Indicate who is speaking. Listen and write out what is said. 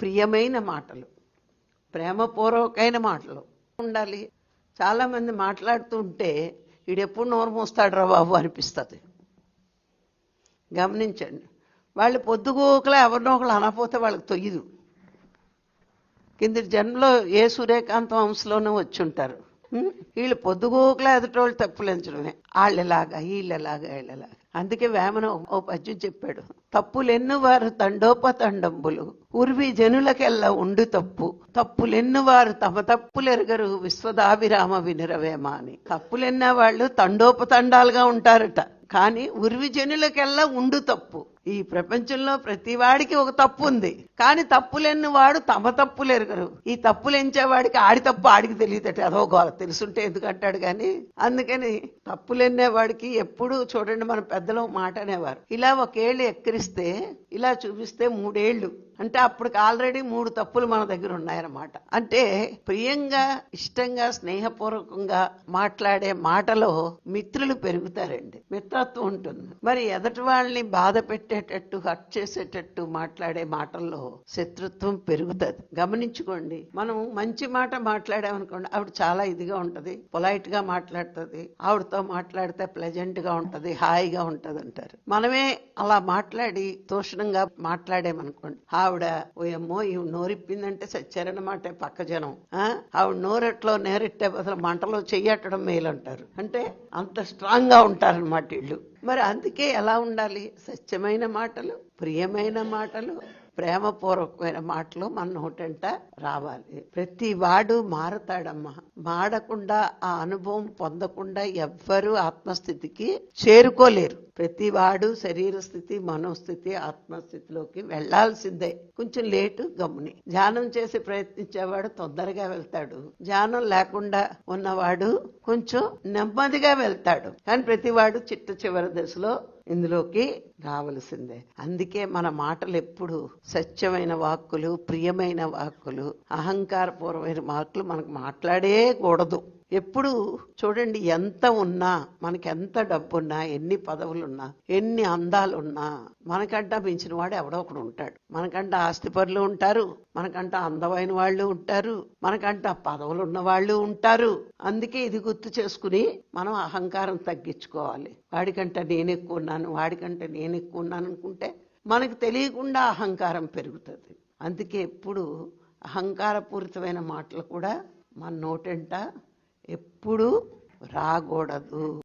Speaker 1: ప్రియమైన మాటలు, ప్రేమపూర్వకమైన మాటలు ఉండాలి. చాలామంది మాట్లాడుతూ ఉంటే వీడెప్పుడు నోరు మూస్తాడురా బాబు అనిపిస్తుంది. గమనించండి, వాళ్ళు పొద్దుగోకలే ఎవరినో ఒకళ్ళు అనకపోతే వాళ్ళకి తొయ్యదు. కింది జన్మలో ఏ సూర్యకాంతం వంశలోనూ వచ్చి ఉంటారు. వీళ్ళు పొద్దుగోకలే ఎదుటోళ్ళు తప్పులించడమే, వాళ్ళెలాగా వీళ్ళెలాగా వీళ్ళెలాగా. అందుకే వేమన ఓ పద్యం చెప్పాడు, తప్పులెన్ను వారు తండోపతండంబులు ఉర్వి జనులకెల్లా ఉండు తప్పు, తప్పులెన్ను వారు తమ తప్పులెరగరు విశ్వదాభిరామ వినురవేమ అని. తప్పులెన్న వాళ్ళు తండోపతండాలుగా ఉంటారట, కానీ ఉర్వి జనులకెల్లా ఉండు తప్పు. ఈ ప్రపంచంలో ప్రతి వాడికి ఒక తప్పు ఉంది, కానీ తప్పులెన్ను వాడు తమ తప్పులు ఎరగరు. ఈ తప్పులు ఎంచేవాడికి ఆడి తప్పు ఆడికి తెలియదట, అదో గోల. తెలుసుంటే ఎందుకంటాడు. కానీ అందుకని తప్పులెన్నేవాడికి ఎప్పుడు చూడండి, మన పెద్దలు మాట అనేవారు, ఇలా ఒకేళ్ళు ఎక్కిరిస్తే ఇలా చూపిస్తే 3 ఏళ్ళు అంటే అప్పటికి ఆల్రెడీ 3 తప్పులు మన దగ్గర ఉన్నాయన్నమాట. అంటే ప్రియంగా, ఇష్టంగా, స్నేహపూర్వకంగా మాట్లాడే మాటలో మిత్రులు పెరుగుతారండి, మిత్రత్వం ఉంటుంది. మరి ఎదటి వాళ్ళని బాధ పెట్టేటట్టు, హర్ట్ చేసేటట్టు మాట్లాడే మాటల్లో శత్రుత్వం పెరుగుతుంది. గమనించుకోండి, మనం మంచి మాట మాట్లాడామనుకోండి, ఆవిడ చాలా ఇదిగా ఉంటది, పొలైట్ గా మాట్లాడుతుంది, ఆవిడతో మాట్లాడితే ప్లెజెంట్ గా ఉంటది, హాయిగా ఉంటది అంటారు. మనమే అలా మాట్లాడి తోషణంగా మాట్లాడేమనుకోండి, ఆవిడ ఓయమ్మో ఈవిడ నోరిప్పిందంటే సచ్చారన్నమాట పక్క జనం. ఆవిడ నోరెట్లో నేరెట్టే బదులు మంటలో చెయ్యట్టడం మేలంటారు. అంటే అంత స్ట్రాంగ్ గా ఉంటారనమాట వీళ్ళు. మరి అందుకే ఎలా ఉండాలి? సత్యమైన మాటలు, ప్రియమైన మాటలు, ప్రేమపూర్వకమైన మాటలు మన నోటంట రావాలి. ప్రతి వాడు మారతాడమ్మా. మాడకుండా, ఆ అనుభవం పొందకుండా ఎవ్వరూ ఆత్మస్థితికి చేరుకోలేరు. ప్రతి వాడు శరీర స్థితి, మనోస్థితి, ఆత్మస్థితిలోకి వెళ్లాల్సిందే. కొంచెం లేటు గమ్ముని. ధ్యానం చేసి ప్రయత్నించేవాడు తొందరగా వెళ్తాడు, ధ్యానం లేకుండా ఉన్నవాడు కొంచెం నెమ్మదిగా వెళ్తాడు. కానీ ప్రతివాడు చిట్ట చివరి దశలో ఇందులోకి రావలసిందే. అందుకే మన మాటలు ఎప్పుడు సత్యమైన వాక్కులు, ప్రియమైన వాక్కులు, అహంకారపూర్వమైన వాక్కులు మనకు మాట్లాడేకూడదు. ఎప్పుడు చూడండి, ఎంత ఉన్నా, మనకి ఎంత డబ్బున్నా, ఎన్ని పదవులున్నా, ఎన్ని అందాలున్నా, మనకంటా మించిన వాడు ఎవడో ఒకడు ఉంటాడు. మనకంట ఆస్తిపరులు ఉంటారు, మనకంట అందమైన వాళ్ళు ఉంటారు, మనకంట పదవులు ఉన్న వాళ్ళు ఉంటారు. అందుకే ఇది గుర్తు చేసుకుని మనం అహంకారం తగ్గించుకోవాలి. వాడికంట నేను ఎక్కువ ఉన్నాను, వాడికంటే నేను ఎక్కువ ఉన్నాను అనుకుంటే మనకు తెలియకుండా అహంకారం పెరుగుతుంది. అందుకే ఎప్పుడు అహంకారపూరితమైన మాటలు కూడా మన నోటంట ఎప్పుడు రాకూడదు.